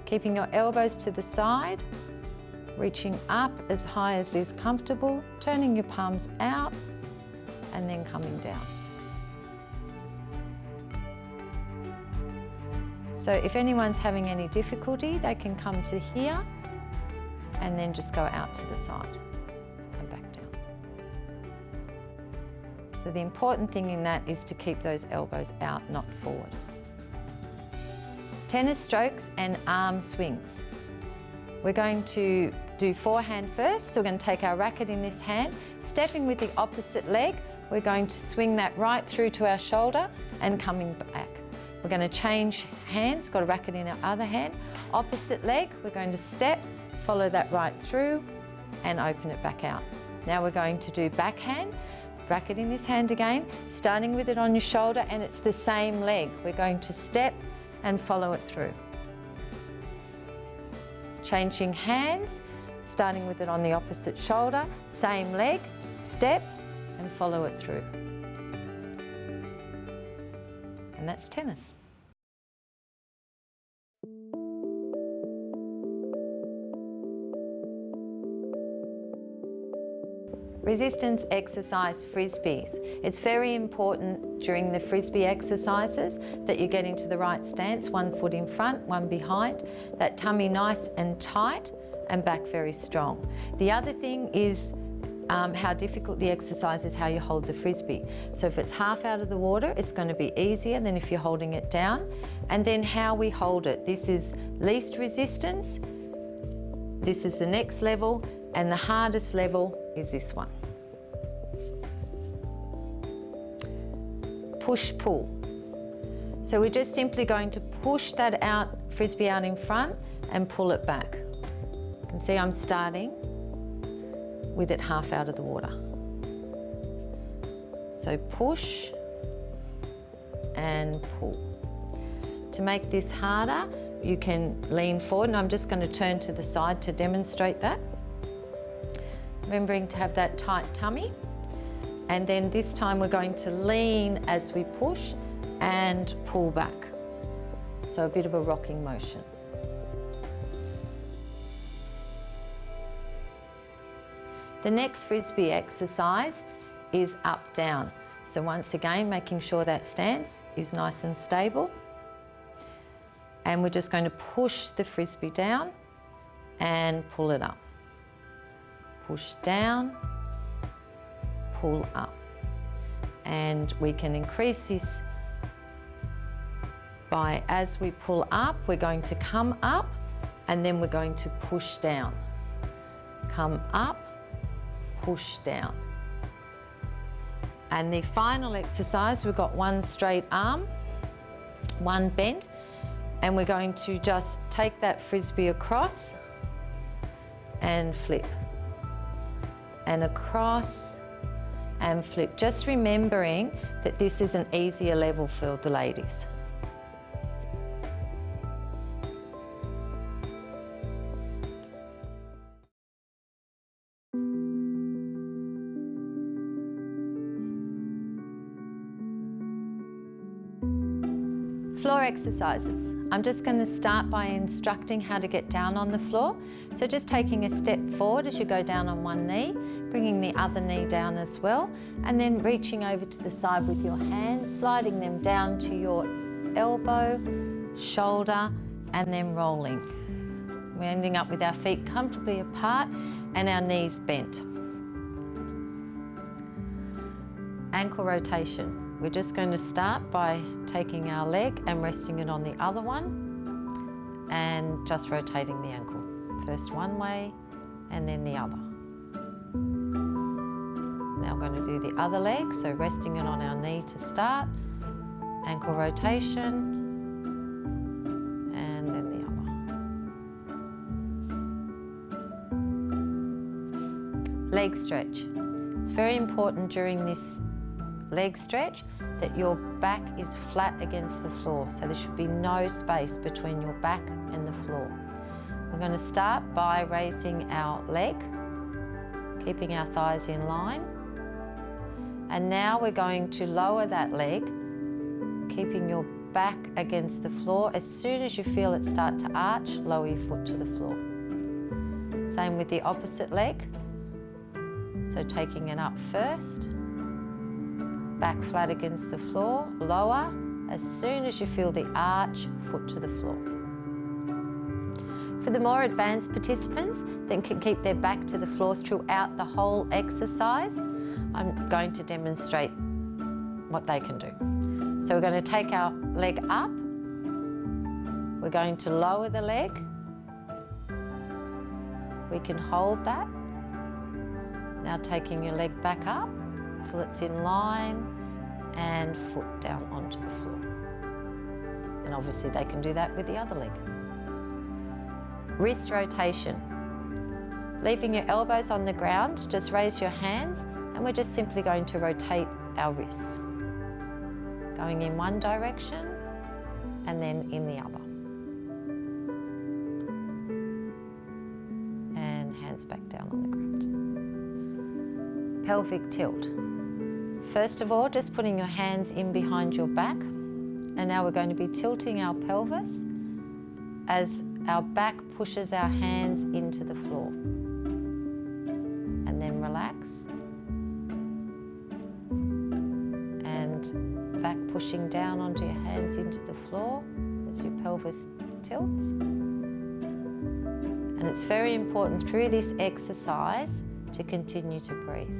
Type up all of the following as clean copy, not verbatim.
Keeping your elbows to the side, reaching up as high as is comfortable, turning your palms out and then coming down. So if anyone's having any difficulty, they can come to here and then just go out to the side and back down. So the important thing in that is to keep those elbows out, not forward. Tennis strokes and arm swings. We're going to do forehand first, so we're going to take our racket in this hand, stepping with the opposite leg, we're going to swing that right through to our shoulder and coming back. We're going to change hands, got a racket in our other hand, opposite leg, we're going to step, follow that right through and open it back out. Now we're going to do backhand, racket in this hand again, starting with it on your shoulder and it's the same leg. We're going to step and follow it through. Changing hands, starting with it on the opposite shoulder, same leg, step and follow it through. And that's tennis. Resistance exercise frisbees. It's very important during the frisbee exercises that you get into the right stance, one foot in front, one behind, that tummy nice and tight and back very strong. The other thing is how difficult the exercise is, how you hold the frisbee. So if it's half out of the water, it's going to be easier than if you're holding it down. And then how we hold it. This is least resistance, this is the next level, and the hardest level is this one. Push-pull. So we're just simply going to push that out, frisbee out in front and pull it back. You can see I'm starting with it half out of the water. So push and pull. To make this harder, you can lean forward, and I'm just going to turn to the side to demonstrate that. Remembering to have that tight tummy. And then this time we're going to lean as we push and pull back. So a bit of a rocking motion. The next frisbee exercise is up down. So once again, making sure that stance is nice and stable. And we're just going to push the frisbee down and pull it up. Push down, pull up. And we can increase this by, as we pull up, we're going to come up and then we're going to push down. Come up, push down. And the final exercise, we've got one straight arm, one bent, and we're going to just take that frisbee across and flip. And across and flip. Just remembering that this is an easier level for the ladies. Floor exercises. I'm just going to start by instructing how to get down on the floor. So just taking a step forward as you go down on one knee, bringing the other knee down as well, and then reaching over to the side with your hands, sliding them down to your elbow, shoulder, and then rolling. We're ending up with our feet comfortably apart and our knees bent. Ankle rotation. We're just going to start by taking our leg and resting it on the other one and just rotating the ankle. First one way and then the other. Now I'm going to do the other leg, so resting it on our knee to start, ankle rotation, and then the other. Leg stretch. It's very important during this leg stretch that your back is flat against the floor, so there should be no space between your back and the floor. We're going to start by raising our leg, keeping our thighs in line, and now we're going to lower that leg, keeping your back against the floor. As soon as you feel it start to arch, lower your foot to the floor. Same with the opposite leg. So taking it up first, back flat against the floor, lower. As soon as you feel the arch, foot to the floor. For the more advanced participants that can keep their back to the floor throughout the whole exercise, I'm going to demonstrate what they can do. So we're going to take our leg up, we're going to lower the leg, we can hold that. Now taking your leg back up till it's in line and foot down onto the floor. And obviously they can do that with the other leg. Wrist rotation. Leaving your elbows on the ground, just raise your hands and we're just simply going to rotate our wrists. Going in one direction and then in the other. And hands back down on the ground. Pelvic tilt. First of all, just putting your hands in behind your back. And now we're going to be tilting our pelvis as our back pushes our hands into the floor. And then relax. And back pushing down onto your hands into the floor as your pelvis tilts. And it's very important through this exercise to continue to breathe.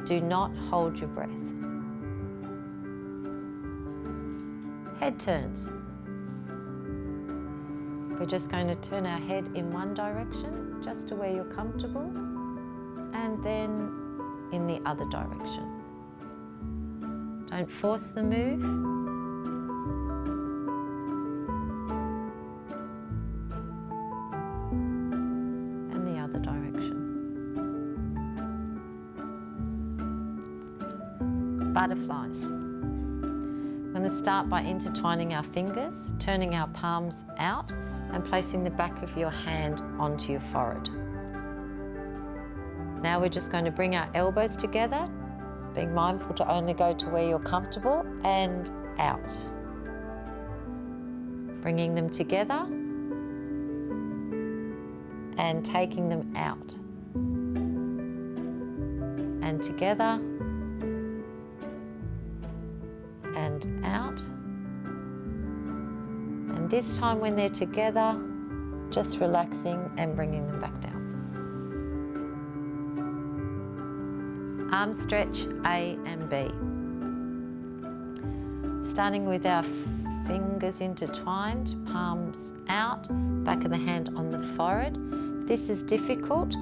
Do not hold your breath. Head turns. We're just going to turn our head in one direction, just to where you're comfortable, and then in the other direction. Don't force the move. And the other direction. Butterflies. I'm going to start by intertwining our fingers, turning our palms out and placing the back of your hand onto your forehead. Now we're just going to bring our elbows together, being mindful to only go to where you're comfortable and out. Bringing them together and taking them out. And together and out. And this time when they're together, just relaxing and bringing them back down. Arm stretch A and B. Starting with our fingers intertwined, palms out, back of the hand on the forehead. If this is difficult,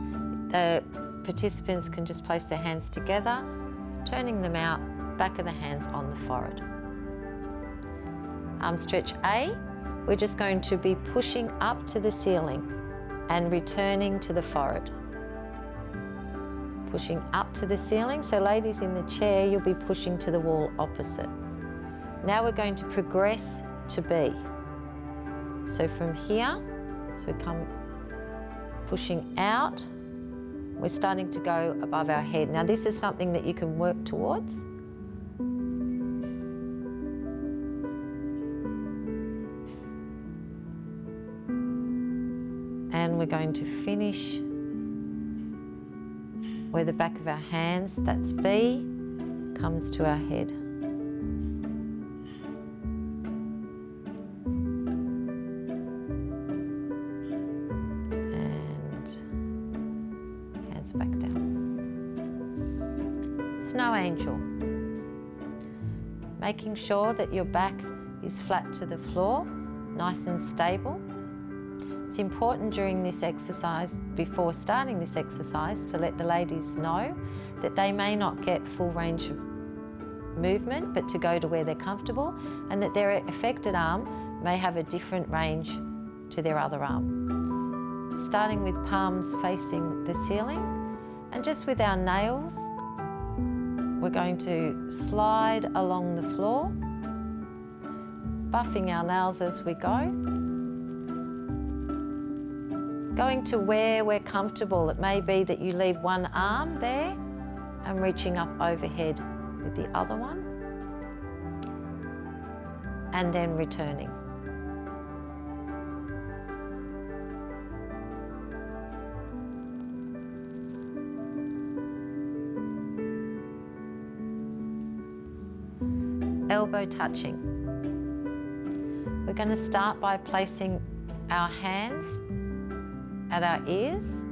the participants can just place their hands together, turning them out, back of the hands on the forehead. Arm stretch A, we're just going to be pushing up to the ceiling and returning to the forehead. Pushing up to the ceiling, so ladies in the chair, you'll be pushing to the wall opposite. Now we're going to progress to B. So from here, so we come pushing out, we're starting to go above our head. Now this is something that you can work towards. And we're going to finish where the back of our hands, that's B, comes to our head. And hands back down. Snow angel. Making sure that your back is flat to the floor, nice and stable. It's important during this exercise, before starting this exercise, to let the ladies know that they may not get full range of movement, but to go to where they're comfortable, and that their affected arm may have a different range to their other arm. Starting with palms facing the ceiling, and just with our nails, we're going to slide along the floor, buffing our nails as we go. Going to where we're comfortable. It may be that you leave one arm there and reaching up overhead with the other one. and then returning. Elbow touching. We're going to start by placing our hands at our ears,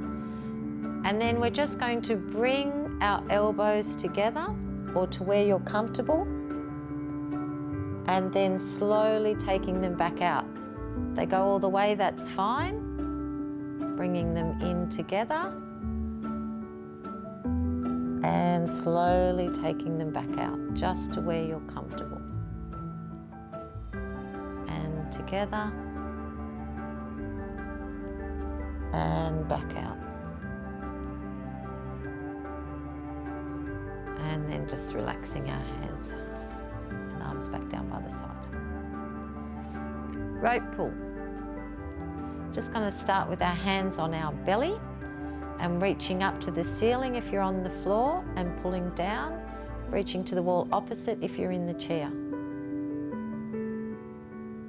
and then we're just going to bring our elbows together or to where you're comfortable, and then slowly taking them back out. They go all the way, that's fine. Bringing them in together and slowly taking them back out, just to where you're comfortable. And together and back out. And then just relaxing our hands and arms back down by the side. Rope pull. Just going to start with our hands on our belly and reaching up to the ceiling if you're on the floor, and pulling down, reaching to the wall opposite if you're in the chair.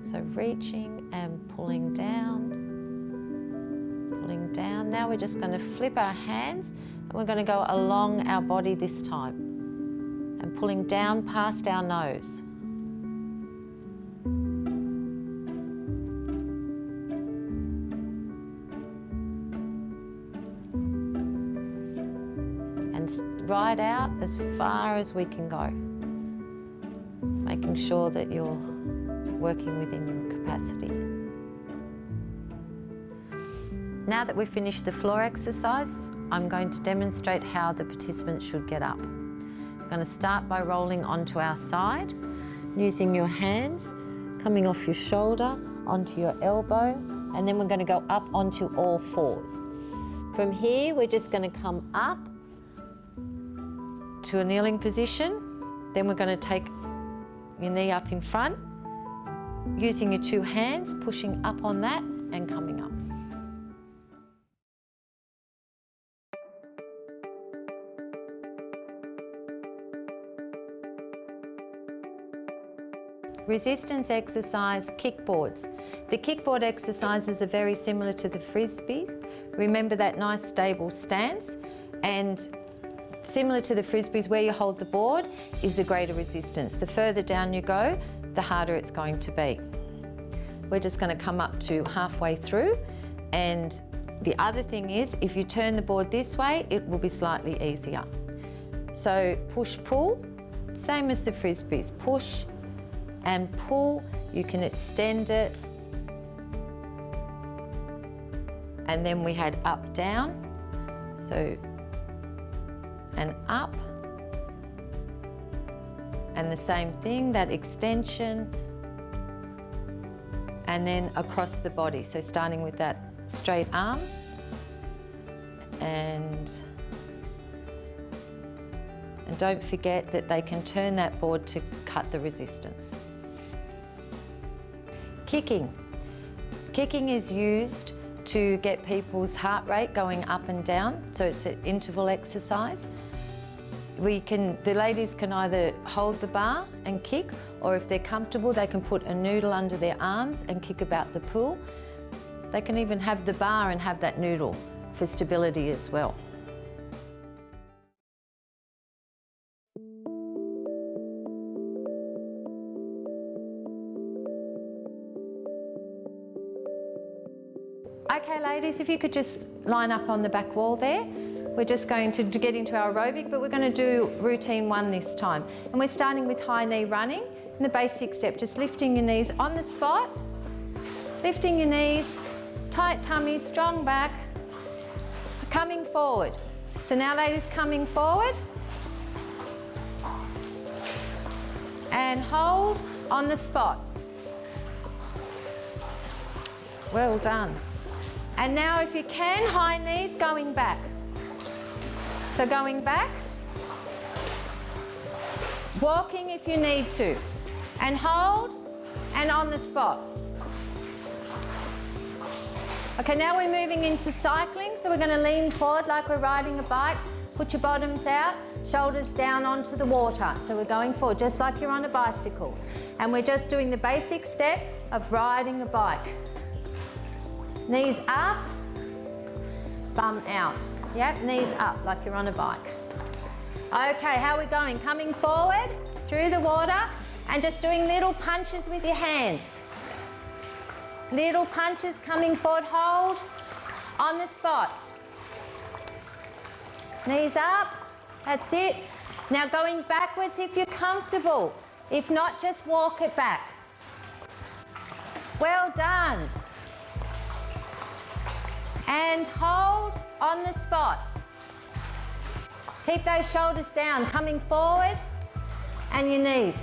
So reaching and pulling down, pulling down. Now we're just going to flip our hands and we're going to go along our body this time and pulling down past our nose. Right out as far as we can go, making sure that you're working within your capacity. Now that we've finished the floor exercise, I'm going to demonstrate how the participants should get up. We're going to start by rolling onto our side, using your hands, coming off your shoulder, onto your elbow, and then we're going to go up onto all fours. From here, we're just going to come up to a kneeling position. Then we're going to take your knee up in front, using your two hands, pushing up on that and coming up. Resistance exercise, kickboards. The kickboard exercises are very similar to the frisbees. Remember that nice stable stance, and similar to the frisbees, where you hold the board is the greater resistance. The further down you go, the harder it's going to be. We're just going to come up to halfway through, and the other thing is, if you turn the board this way, it will be slightly easier. So push, pull, same as the frisbees, push and pull. You can extend it, and then we had up, down, so and up, and the same thing, that extension, and then across the body. So starting with that straight arm, and don't forget that they can turn that board to cut the resistance. Kicking. Kicking is used to get people's heart rate going up and down, so it's an interval exercise. The ladies can either hold the bar and kick, or if they're comfortable, they can put a noodle under their arms and kick about the pool. They can even have the bar and have that noodle for stability as well. Okay ladies, if you could just line up on the back wall there. We're just going to get into our aerobic, but we're going to do routine 1 this time. And we're starting with high knee running. And the basic step, just lifting your knees on the spot, lifting your knees, tight tummy, strong back, coming forward. So now ladies, coming forward. And hold on the spot. Well done. And now if you can, high knees going back. So going back, walking if you need to, and hold, and on the spot. Okay, now we're moving into cycling, so we're going to lean forward like we're riding a bike, put your bottoms out, shoulders down onto the water. So we're going forward just like you're on a bicycle. And we're just doing the basic step of riding a bike. Knees up, bum out. Yep, knees up like you're on a bike. Okay, how are we going? Coming forward through the water and just doing little punches with your hands. Little punches coming forward, hold on the spot. Knees up, that's it. Now going backwards if you're comfortable. If not, just walk it back. Well done. And hold on the spot. Keep those shoulders down, coming forward and your knees.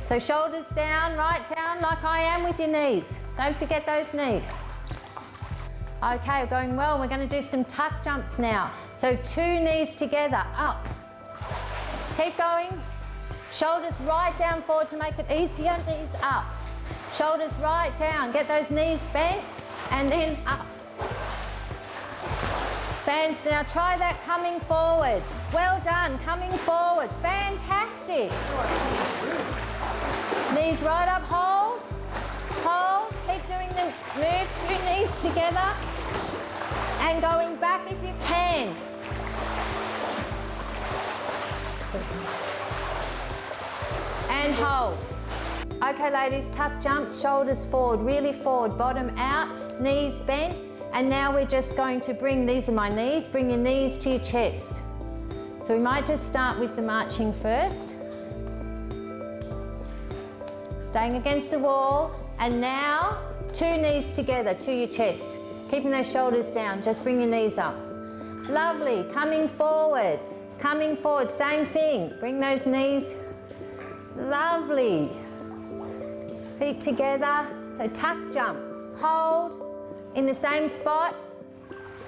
So shoulders down, right down like I am with your knees. Don't forget those knees. Okay, we're going well. We're going to do some tuck jumps now. So 2 knees together, up. Keep going. Shoulders right down forward to make it easier, knees up. Shoulders right down, get those knees bent and then up. Fans, now try that coming forward. Well done, coming forward. Fantastic. Knees right up, hold, hold. Keep doing the move, 2 knees together and going back if you can. And hold. Okay ladies, tuck jumps, shoulders forward, really forward, bottom out, knees bent. And now we're just going to bring, these are my knees, bring your knees to your chest. So we might just start with the marching first. Staying against the wall. And now 2 knees together to your chest. Keeping those shoulders down, just bring your knees up. Lovely, coming forward, same thing. Bring those knees, lovely. Feet together, so tuck jump, hold in the same spot.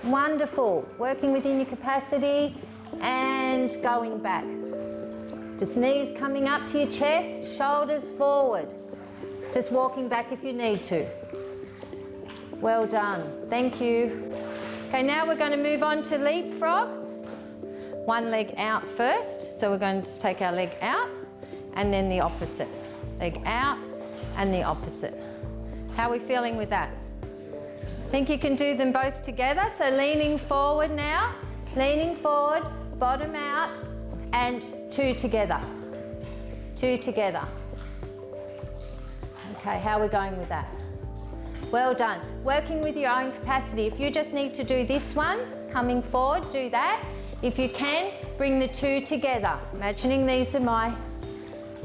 Wonderful, working within your capacity and going back. Just knees coming up to your chest, shoulders forward. Just walking back if you need to. Well done, thank you. Okay, now we're going to move on to leapfrog. 1 leg out first, so we're going to just take our leg out and then the opposite. Leg out and the opposite. How are we feeling with that? Think you can do them both together? So leaning forward now, leaning forward, bottom out and 2 together. 2 together. Okay, how are we going with that? Well done. Working with your own capacity. If you just need to do this one, coming forward, do that. If you can, bring the 2 together. Imagining these are my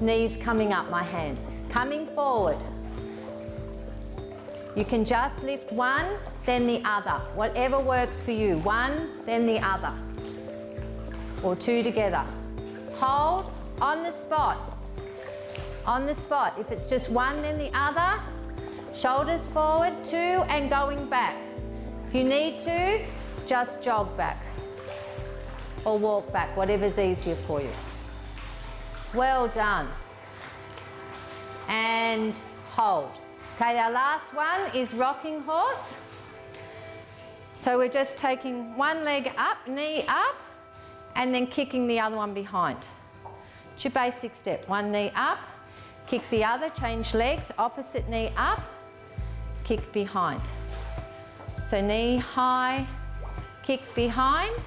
knees coming up, my hands. Coming forward. You can just lift 1, then the other. Whatever works for you. 1, then the other. Or 2 together. Hold on the spot. On the spot. If it's just 1, then the other. Shoulders forward, 2 and going back. If you need to, just jog back. Or walk back, whatever's easier for you. Well done. And hold. Okay, our last one is rocking horse. So we're just taking 1 leg up, knee up, and then kicking the other one behind. It's your basic step. 1 knee up, kick the other, change legs, opposite knee up, kick behind. So knee high, kick behind,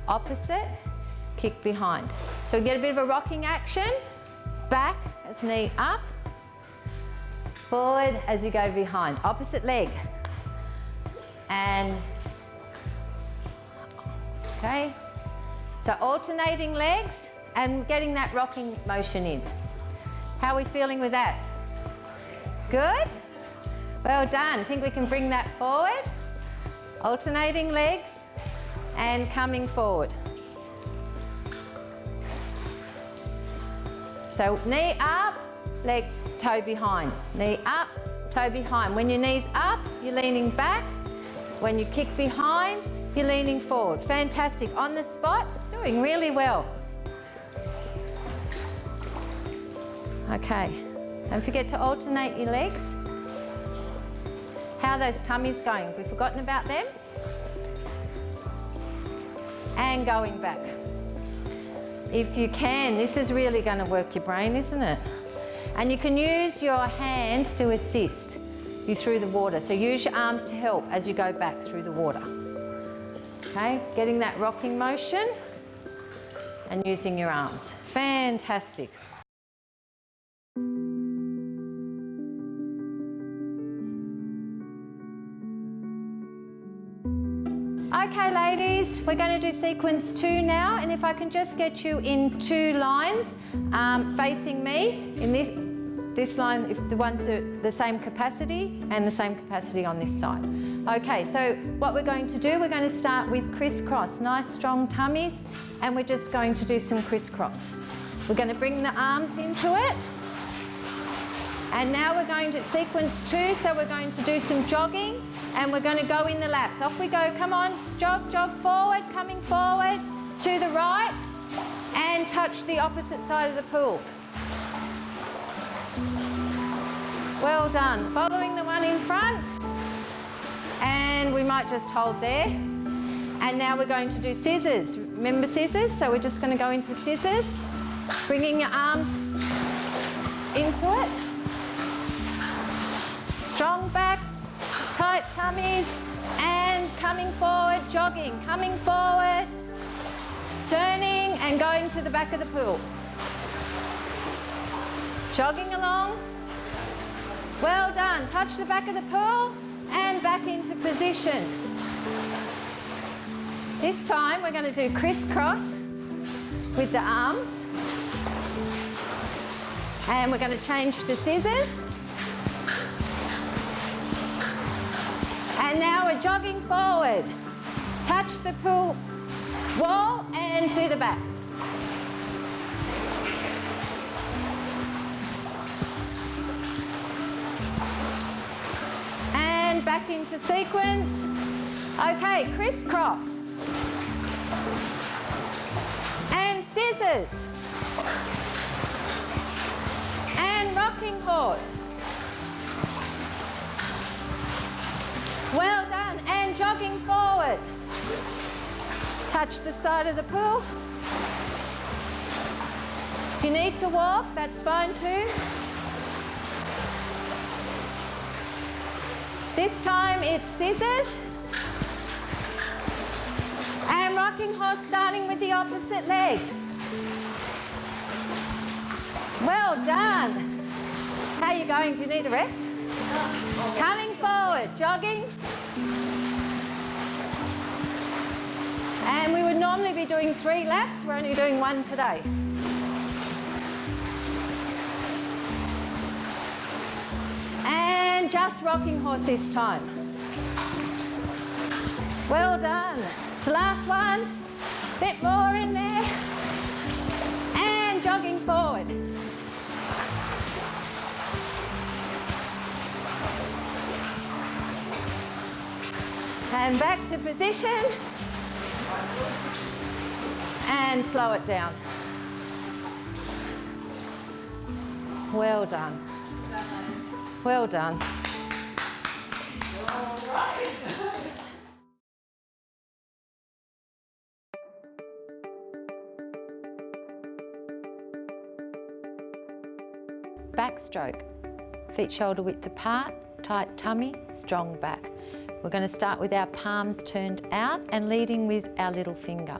opposite, kick behind. So we get a bit of a rocking action. Back as knee up, forward as you go behind. Opposite leg. And, okay. So alternating legs and getting that rocking motion in. How are we feeling with that? Good? Well done. I think we can bring that forward. Alternating legs and coming forward. So knee up, leg, toe behind. Knee up, toe behind. When your knee's up, you're leaning back. When you kick behind, you're leaning forward. Fantastic. On the spot, doing really well. Okay, don't forget to alternate your legs. How are those tummies going? Have we forgotten about them? And going back. if you can. This is really going to work your brain, isn't it? And you can use your hands to assist you through the water. So use your arms to help as you go back through the water. Okay, getting that rocking motion and using your arms. Fantastic. Okay ladies, we're going to do sequence 2 now, and if I can just get you in 2 lines facing me, in this line, if the ones are the same capacity and the same capacity on this side. Okay, so what we're going to do, we're going to start with crisscross, nice strong tummies, and we're just going to do some crisscross. We're going to bring the arms into it. And now we're going to sequence 2, so we're going to do some jogging and we're going to go in the laps. Off we go, come on, jog, jog forward, coming forward, to the right and touch the opposite side of the pool. Well done. Following the one in front, and we might just hold there. And now we're going to do scissors. Remember scissors? So we're just going to go into scissors, bringing your arms into it. Strong backs, tight tummies, and coming forward, jogging, coming forward, turning and going to the back of the pool. Jogging along. Well done. Touch the back of the pool and back into position. This time we're going to do crisscross with the arms. And we're going to change to scissors. And now we're jogging forward. Touch the pool wall and to the back. And back into sequence. Okay, crisscross. And scissors. And rocking horse. Well done, and jogging forward. Touch the side of the pool. If you need to walk, that's fine too. This time it's scissors. And rocking horse starting with the opposite leg. Well done. How are you going? Do you need a rest? Coming forward, jogging. And we would normally be doing 3 laps, we're only doing 1 today. And just rocking horse this time. Well done. It's the last one. Bit more in there. And jogging forward. And back to position. And slow it down. Well done. Well done. Backstroke. Feet shoulder width apart, tight tummy, strong back. We're going to start with our palms turned out and leading with our little finger.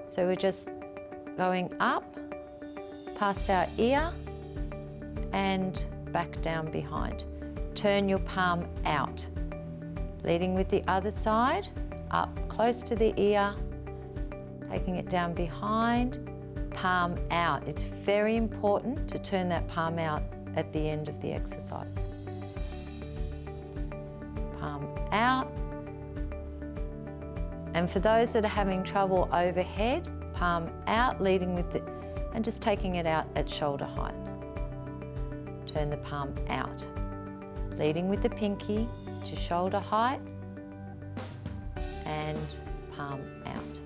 So we're just going up, past our ear and back down behind. Turn your palm out. Leading with the other side, up close to the ear, taking it down behind, palm out. It's very important to turn that palm out at the end of the exercise. Palm out. And for those that are having trouble overhead, palm out, leading with it, and just taking it out at shoulder height. Turn the palm out. Leading with the pinky to shoulder height and palm out.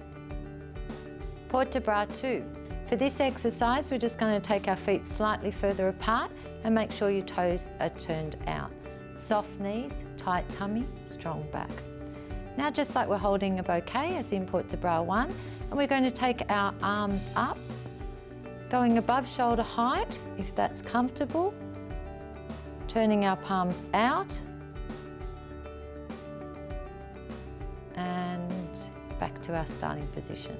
Port de bras 2. For this exercise, we're just going to take our feet slightly further apart and make sure your toes are turned out. Soft knees, tight tummy, strong back. Now, just like we're holding a bouquet as in port de bras 1, and we're going to take our arms up Going above shoulder height, if that's comfortable. Turning our palms out. And back to our starting position.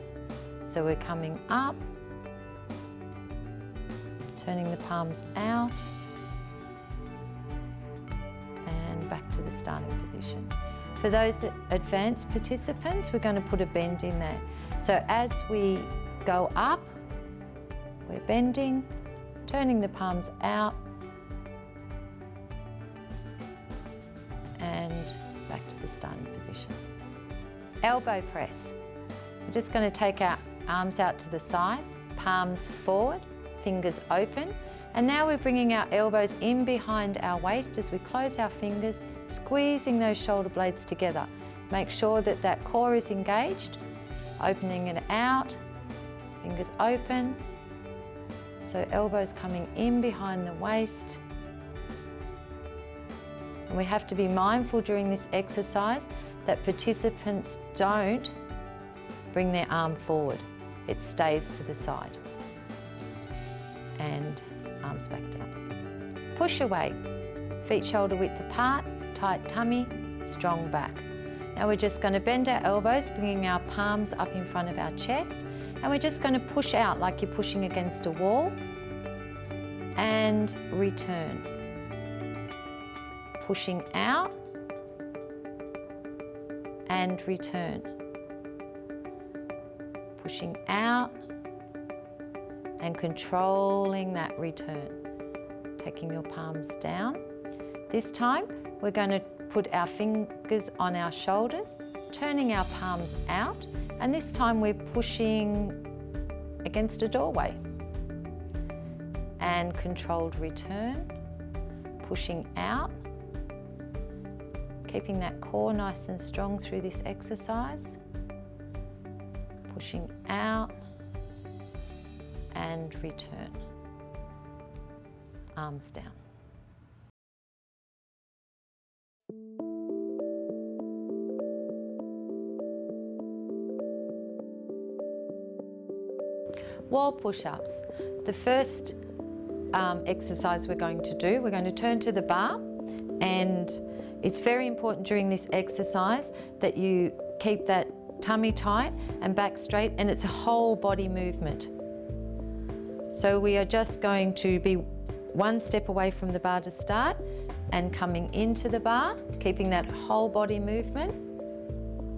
So we're coming up, turning the palms out, and back to the starting position. For those advanced participants, we're going to put a bend in there. So as we go up, we're bending, turning the palms out, and back to the starting position. Elbow press. We're just going to take our arms out to the side, palms forward, fingers open, and now we're bringing our elbows in behind our waist as we close our fingers, squeezing those shoulder blades together. Make sure that that core is engaged, opening it out, fingers open, so elbows coming in behind the waist. And we have to be mindful during this exercise that participants don't bring their arm forward. It stays to the side. And arms back down. Push away. Feet shoulder width apart, tight tummy, strong back. Now we're just going to bend our elbows, bringing our palms up in front of our chest, and we're just going to push out like you're pushing against a wall, and return. Pushing out, and return. Pushing out, and controlling that return. Taking your palms down. This time, we're going to put our fingers on our shoulders, turning our palms out, and this time we're pushing against a doorway. And controlled return, pushing out, keeping that core nice and strong through this exercise, pushing out, and return. Arms down. Wall push-ups. The first exercise we're going to do, we're going to turn to the bar, and it's very important during this exercise that you keep that tummy tight and back straight, and it's a whole body movement. So we are just going to be one step away from the bar to start and coming into the bar, keeping that whole body movement,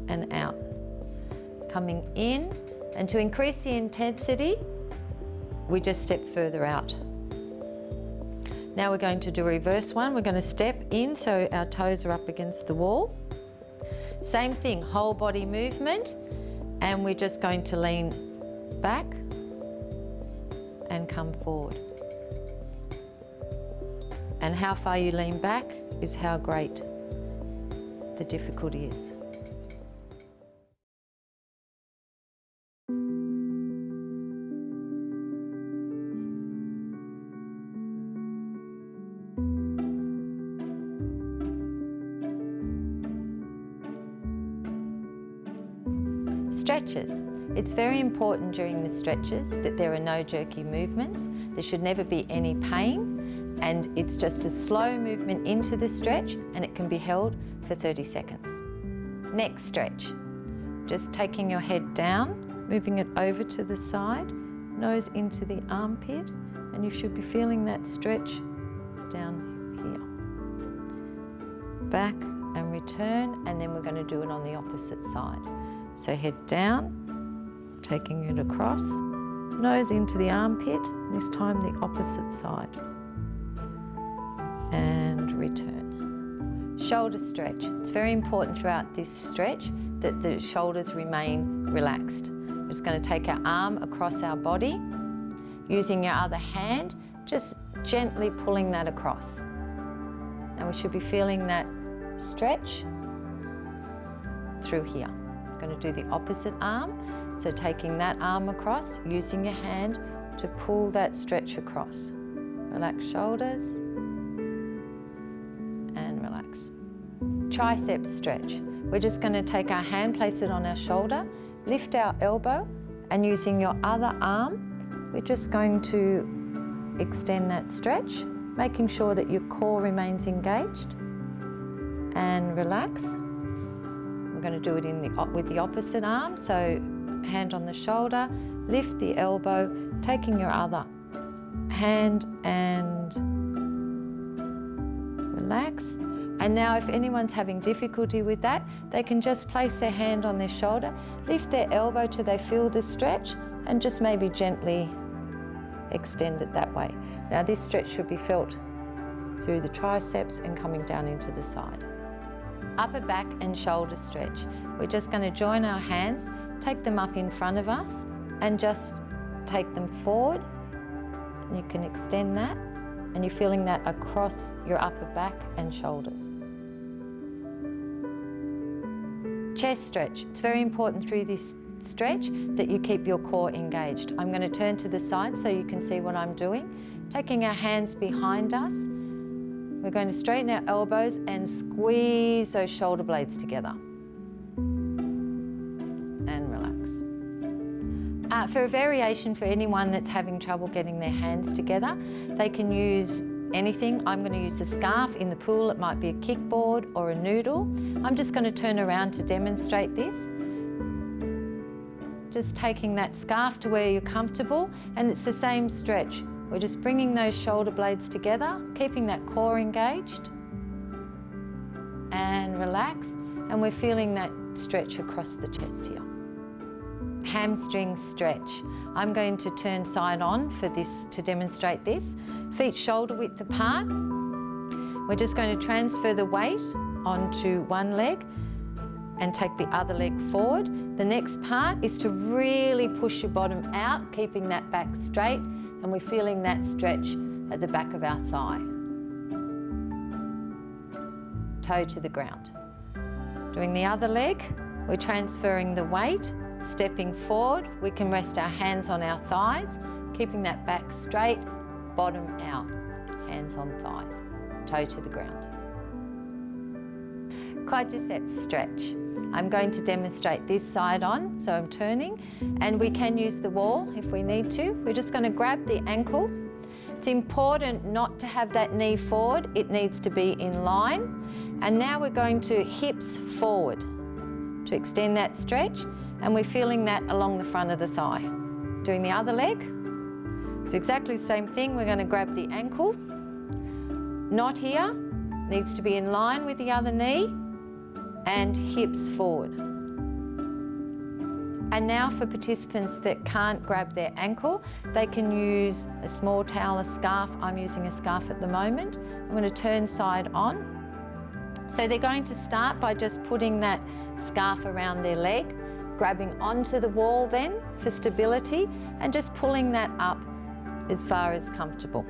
and out. Coming in, and to increase the intensity, we just step further out. Now we're going to do a reverse one. We're going to step in so our toes are up against the wall. Same thing, whole body movement, and we're just going to lean back and come forward. And how far you lean back is how great the difficulty is. Stretches. It's very important during the stretches that there are no jerky movements. There should never be any pain, and it's just a slow movement into the stretch, and it can be held for 30 seconds. Next stretch. Just taking your head down, moving it over to the side, nose into the armpit, and you should be feeling that stretch down here. Back and return, and then we're going to do it on the opposite side. So head down, taking it across, nose into the armpit, this time the opposite side. And return. Shoulder stretch. It's very important throughout this stretch that the shoulders remain relaxed. We're just going to take our arm across our body, using your other hand, just gently pulling that across. Now we should be feeling that stretch through here. We're going to do the opposite arm, so taking that arm across, using your hand to pull that stretch across. Relax shoulders and relax. Tricep stretch. We're just going to take our hand, place it on our shoulder, lift our elbow, and using your other arm, we're just going to extend that stretch, making sure that your core remains engaged, and relax. We're going to do it with the opposite arm, so hand on the shoulder, lift the elbow, taking your other hand and relax. And now if anyone's having difficulty with that, they can just place their hand on their shoulder, lift their elbow till they feel the stretch, and just maybe gently extend it that way. Now this stretch should be felt through the triceps and coming down into the side. Upper back and shoulder stretch. We're just going to join our hands, take them up in front of us and just take them forward. And you can extend that, and you're feeling that across your upper back and shoulders. Chest stretch. It's very important through this stretch that you keep your core engaged. I'm going to turn to the side so you can see what I'm doing. Taking our hands behind us, we're going to straighten our elbows and squeeze those shoulder blades together. And relax. For a variation for anyone that's having trouble getting their hands together, they can use anything. I'm going to use a scarf. In the pool it might be a kickboard or a noodle. I'm just going to turn around to demonstrate this. Just taking that scarf to where you're comfortable, and it's the same stretch. We're just bringing those shoulder blades together, keeping that core engaged, and relax, and we're feeling that stretch across the chest here. Hamstring stretch. I'm going to turn side on for this to demonstrate this. Feet shoulder width apart. We're just going to transfer the weight onto one leg and take the other leg forward. The next part is to really push your bottom out, keeping that back straight, and we're feeling that stretch at the back of our thigh. Toe to the ground. Doing the other leg, we're transferring the weight, stepping forward. We can rest our hands on our thighs, keeping that back straight, bottom out, hands on thighs, toe to the ground. Quadriceps stretch. I'm going to demonstrate this side on, so I'm turning, and we can use the wall if we need to. We're just going to grab the ankle. It's important not to have that knee forward, it needs to be in line. And now we're going to hips forward to extend that stretch, and we're feeling that along the front of the thigh. Doing the other leg, it's exactly the same thing. We're going to grab the ankle, not here, needs to be in line with the other knee, and hips forward. And now for participants that can't grab their ankle, they can use a small towel, a scarf. I'm using a scarf at the moment. I'm going to turn side on. So they're going to start by just putting that scarf around their leg, grabbing onto the wall then for stability, and just pulling that up as far as comfortable.